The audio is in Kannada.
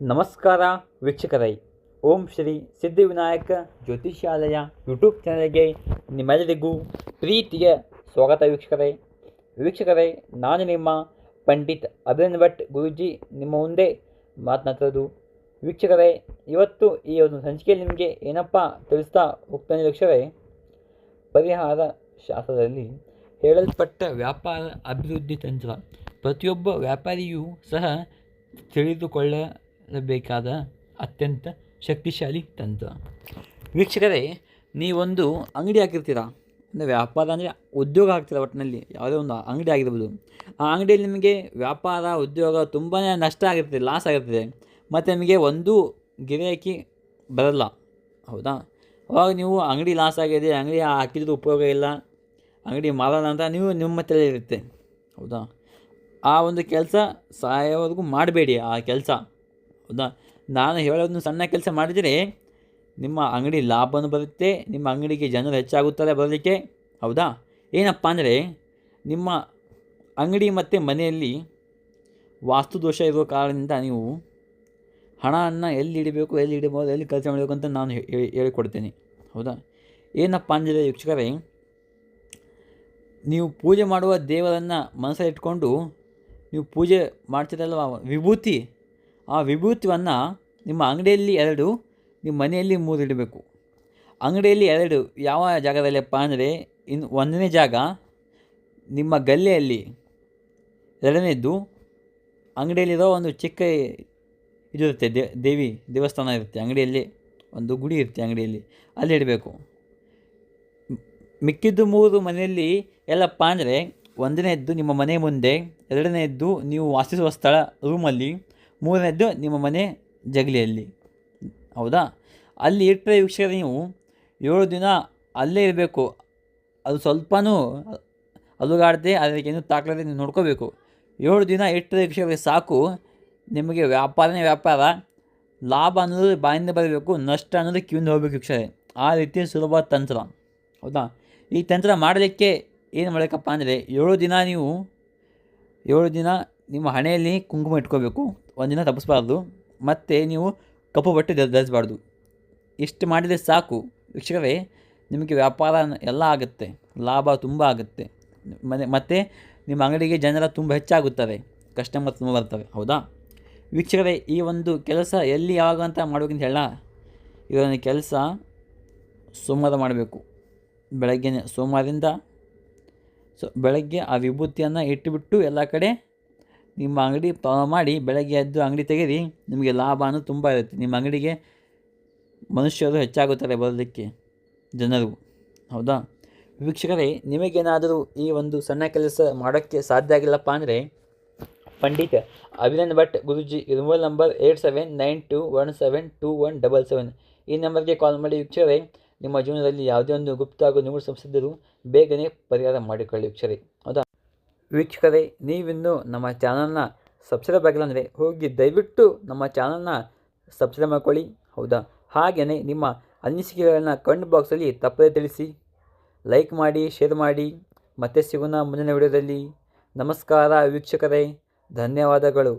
ನಮಸ್ಕಾರ ವೀಕ್ಷಕರೇ. ಓಂ ಶ್ರೀ ಸಿದ್ಧಿವಿನಾಯಕ ಜ್ಯೋತಿಷ್ಯಾಲಯ ಯೂಟ್ಯೂಬ್ ಚಾನಲ್ಗೆ ನಿಮ್ಮೆಲ್ಲರಿಗೂ ಪ್ರೀತಿಯ ಸ್ವಾಗತ ವೀಕ್ಷಕರೇ, ನಾನು ನಿಮ್ಮ ಪಂಡಿತ್ ಅಭಿನಂದ್ ಭಟ್ ಗುರೂಜಿ ನಿಮ್ಮ ಮುಂದೆ ಮಾತನಾಡ್ತಿರೋದು. ವೀಕ್ಷಕರೇ, ಇವತ್ತು ಈ ಒಂದು ಸಂಚಿಕೆಯಲ್ಲಿ ನಿಮಗೆ ಏನಪ್ಪ ತಿಳಿಸ್ತಾ ಹೋಗ್ತಾನೆ ವೀಕ್ಷಕರೇ, ಪರಿಹಾರ ಶಾಸ್ತ್ರದಲ್ಲಿ ಹೇಳಲ್ಪಟ್ಟ ವ್ಯಾಪಾರ ಅಭಿವೃದ್ಧಿ ತಂತ್ರ ಪ್ರತಿಯೊಬ್ಬ ವ್ಯಾಪಾರಿಯೂ ಸಹ ತಿಳಿದುಕೊಳ್ಳಬೇಕಾದ ಅತ್ಯಂತ ಶಕ್ತಿಶಾಲಿ ತಂತ್ರ. ವೀಕ್ಷಕರೇ, ನೀವೊಂದು ಅಂಗಡಿ ಹಾಕಿರ್ತೀರ, ಅಂದರೆ ವ್ಯಾಪಾರ ಅಂದರೆ ಉದ್ಯೋಗ ಹಾಕ್ತೀರ. ಒಟ್ಟಿನಲ್ಲಿ ಯಾವುದೇ ಒಂದು ಅಂಗಡಿ ಆಗಿರ್ಬೋದು. ಆ ಅಂಗಡಿಯಲ್ಲಿ ನಿಮಗೆ ವ್ಯಾಪಾರ ಉದ್ಯೋಗ ತುಂಬಾ ನಷ್ಟ ಆಗಿರ್ತದೆ, ಲಾಸ್ ಆಗಿರ್ತದೆ, ಮತ್ತು ನಿಮಗೆ ಒಂದು ಗಿರಾಕಿ ಬರಲ್ಲ, ಹೌದಾ? ಅವಾಗ ನೀವು ಅಂಗಡಿ ಲಾಸ್ ಆಗಿದೆ, ಅಂಗಡಿ ಹಾಕಿದ್ರು ಉಪಯೋಗ ಇಲ್ಲ, ಅಂಗಡಿ ಮಾರೋಣ ಅಂತ ನೀವು ನಿಮ್ಮ ತಲೆ ಇರುತ್ತೆ, ಹೌದಾ? ಆ ಒಂದು ಕೆಲಸ ಸಾಯೋವರೆಗೂ ಮಾಡಬೇಡಿ ಆ ಕೆಲಸ, ಹೌದಾ? ನಾನು ಹೇಳೋದನ್ನು ಸಣ್ಣ ಕೆಲಸ ಮಾಡಿದರೆ ನಿಮ್ಮ ಅಂಗಡಿ ಲಾಭನೂ ಬರುತ್ತೆ, ನಿಮ್ಮ ಅಂಗಡಿಗೆ ಜನರು ಹೆಚ್ಚಾಗುತ್ತಾರೆ ಬರಲಿಕ್ಕೆ, ಹೌದಾ? ಏನಪ್ಪ ಅಂದರೆ, ನಿಮ್ಮ ಅಂಗಡಿ ಮತ್ತು ಮನೆಯಲ್ಲಿ ವಾಸ್ತುದೋಷ ಇರುವ ಕಾರಣದಿಂದ ನೀವು ಹಣವನ್ನು ಎಲ್ಲಿ ಇಡಬೇಕು, ಎಲ್ಲಿ ಇಡಬಹುದು, ಎಲ್ಲಿ ಕೆಲಸ ಮಾಡಬೇಕು ಅಂತ ನಾನು ಹೇಳಿಕೊಡ್ತೇನೆ, ಹೌದಾ? ಏನಪ್ಪ ಅಂದರೆ ವೀಕ್ಷಕರೇ, ನೀವು ಪೂಜೆ ಮಾಡುವ ದೇವರನ್ನು ಮನಸ್ಸಲ್ಲಿ ಇಟ್ಕೊಂಡು ನೀವು ಪೂಜೆ ಮಾಡ್ತೀರಲ್ವ, ವಿಭೂತಿ, ಆ ವಿಭೂತಿಯನ್ನು ನಿಮ್ಮ ಅಂಗಡಿಯಲ್ಲಿ 2, ನಿಮ್ಮ ಮನೆಯಲ್ಲಿ 3 ಇಡಬೇಕು. ಅಂಗಡಿಯಲ್ಲಿ 2 ಯಾವ ಜಾಗದಲ್ಲಪ್ಪ ಅಂದರೆ, ಇನ್ನು 1ನೇ ಜಾಗ ನಿಮ್ಮ ಗಲ್ಲೆಯಲ್ಲಿ, 2ನೇದ್ದು ಅಂಗಡಿಯಲ್ಲಿರೋ ಒಂದು ಚಿಕ್ಕ ಇದಿರುತ್ತೆ, ದೇವಸ್ಥಾನ ಇರುತ್ತೆ, ಅಂಗಡಿಯಲ್ಲಿ ಒಂದು ಗುಡಿ ಇರುತ್ತೆ, ಅಂಗಡಿಯಲ್ಲಿ ಅಲ್ಲಿ ಇಡಬೇಕು. ಮಿಕ್ಕಿದ್ದು 3 ಮನೆಯಲ್ಲಿ ಎಲ್ಲಪ್ಪ ಅಂದರೆ, 1ನೇದ್ದು ನಿಮ್ಮ ಮನೆ ಮುಂದೆ, 2ನೇದ್ದು ನೀವು ವಾಸಿಸುವ ಸ್ಥಳ ರೂಮಲ್ಲಿ, 3ನೇದ್ದು ನಿಮ್ಮ ಮನೆ ಜಗಲಿಯಲ್ಲಿ, ಹೌದಾ? ಅಲ್ಲಿ ಇಟ್ಟರೆ ವೀಕ್ಷಕರೇ, ನೀವು 7 ದಿನ ಅಲ್ಲೇ ಇರಬೇಕು. ಅದು ಸ್ವಲ್ಪನೂ ಅಲುಗಾಡದೆ, ಅದಕ್ಕೇನು ತಾಕಲಾದೆ ನೀವು ನೋಡ್ಕೋಬೇಕು. 7 ದಿನ ಇಟ್ಟರೆ ವೀಕ್ಷಕರೇ ಸಾಕು, ನಿಮಗೆ ವ್ಯಾಪಾರನೇ ವ್ಯಾಪಾರ. ಲಾಭ ಅನ್ನೋದು ಬಾಯಿಂದ ಬರಬೇಕು, ನಷ್ಟ ಅನ್ನೋದು ಕಿವಿಯಿಂದ ಹೋಗ್ಬೇಕು ವೀಕ್ಷಕರೇ. ಆ ರೀತಿ ಸುಲಭ ತಂತ್ರ, ಹೌದಾ? ಈ ತಂತ್ರ ಮಾಡಲಿಕ್ಕೆ ಏನು ಮಾಡಬೇಕಪ್ಪ ಅಂದರೆ, 7 ದಿನ ನಿಮ್ಮ ಹಣೆಯಲ್ಲಿ ಕುಂಕುಮ ಇಟ್ಕೋಬೇಕು, 1 ದಿನ ತಪ್ಪಿಸ್ಬಾರ್ದು, ಮತ್ತು ನೀವು ಕಪ್ಪು ಬಟ್ಟೆ ಧರಿಸಬಾರ್ದು. ಇಷ್ಟು ಮಾಡಿದರೆ ಸಾಕು ವೀಕ್ಷಕರೇ, ನಿಮಗೆ ವ್ಯಾಪಾರ ಎಲ್ಲ ಆಗುತ್ತೆ, ಲಾಭ ತುಂಬ ಆಗುತ್ತೆ, ಮತ್ತು ನಿಮ್ಮ ಅಂಗಡಿಗೆ ಜನರ ತುಂಬ ಹೆಚ್ಚಾಗುತ್ತಾರೆ, ಕಸ್ಟಮರ್ ತುಂಬ ಬರ್ತಾರೆ, ಹೌದಾ? ವೀಕ್ಷಕರೇ, ಈ ಒಂದು ಕೆಲಸ ಎಲ್ಲಿ ಯಾವಾಗ ಅಂತ ಮಾಡಬೇಕಂತ ಹೇಳ, ಇದೊಂದು ಕೆಲಸ ಸೋಮವಾರ ಮಾಡಬೇಕು. ಬೆಳಗ್ಗೆ ಸೋಮವಾರದಿಂದ ಬೆಳಗ್ಗೆ ಆ ವಿಭೂತಿಯನ್ನು ಇಟ್ಟುಬಿಟ್ಟು ಎಲ್ಲ ಕಡೆ ನಿಮ್ಮ ಅಂಗಡಿ ಮಾಡಿ ಬೆಳಗ್ಗೆ ಎದ್ದು ಅಂಗಡಿ ತೆಗೀರಿ, ನಿಮಗೆ ಲಾಭ ಅನ್ನೋದು ತುಂಬ ಇರುತ್ತೆ. ನಿಮ್ಮ ಅಂಗಡಿಗೆ ಮನುಷ್ಯರು ಹೆಚ್ಚಾಗುತ್ತಾರೆ ಬರೋದಕ್ಕೆ, ಜನರು, ಹೌದಾ? ವೀಕ್ಷಕರೇ, ನಿಮಗೇನಾದರೂ ಈ ಒಂದು ಸಣ್ಣ ಕೆಲಸ ಮಾಡೋಕ್ಕೆ ಸಾಧ್ಯ ಆಗಿಲ್ಲಪ್ಪ ಅಂದರೆ, ಪಂಡಿತ್ ಅಭಿನಂದ್ ಭಟ್ ಗುರೂಜಿ ಮೊಬೈಲ್ ನಂಬರ್ 8792172177 ಈ ನಂಬರ್ಗೆ ಕಾಲ್ ಮಾಡಿ ವೀಕ್ಷಕರೇ. ನಿಮ್ಮ ಜೀವನದಲ್ಲಿ ಯಾವುದೇ ಒಂದು ಗುಪ್ತ ಹಾಗೂ ನಿಗೂಢ ಸಮಸ್ಯೆಯಿದ್ದರೂ ಬೇಗನೆ ಪರಿಹಾರ ಮಾಡಿಕೊಳ್ಳಿ ವೀಕ್ಷಕರೇ, ಹೌದಾ? ವೀಕ್ಷಕರೇ, ನೀವಿನ್ನೂ ನಮ್ಮ ಚಾನಲ್ನ ಸಬ್ಸ್ಕ್ರೈಬ್ ಆಗಿಲ್ಲ ಅಂದರೆ ಹೋಗಿ ದಯವಿಟ್ಟು ನಮ್ಮ ಚಾನಲ್ನ ಸಬ್ಸ್ಕ್ರೈಬ್ ಮಾಡ್ಕೊಳ್ಳಿ, ಹೌದಾ? ಹಾಗೆಯೇ ನಿಮ್ಮ ಅನಿಸಿಕೆಗಳನ್ನು ಕಮೆಂಟ್ ಬಾಕ್ಸಲ್ಲಿ ತಪ್ಪದೇ ತಿಳಿಸಿ, ಲೈಕ್ ಮಾಡಿ, ಶೇರ್ ಮಾಡಿ. ಮತ್ತೆ ಸಿಗೋಣ ಮುಂದಿನ ವಿಡಿಯೋದಲ್ಲಿ. ನಮಸ್ಕಾರ ವೀಕ್ಷಕರೇ, ಧನ್ಯವಾದಗಳು.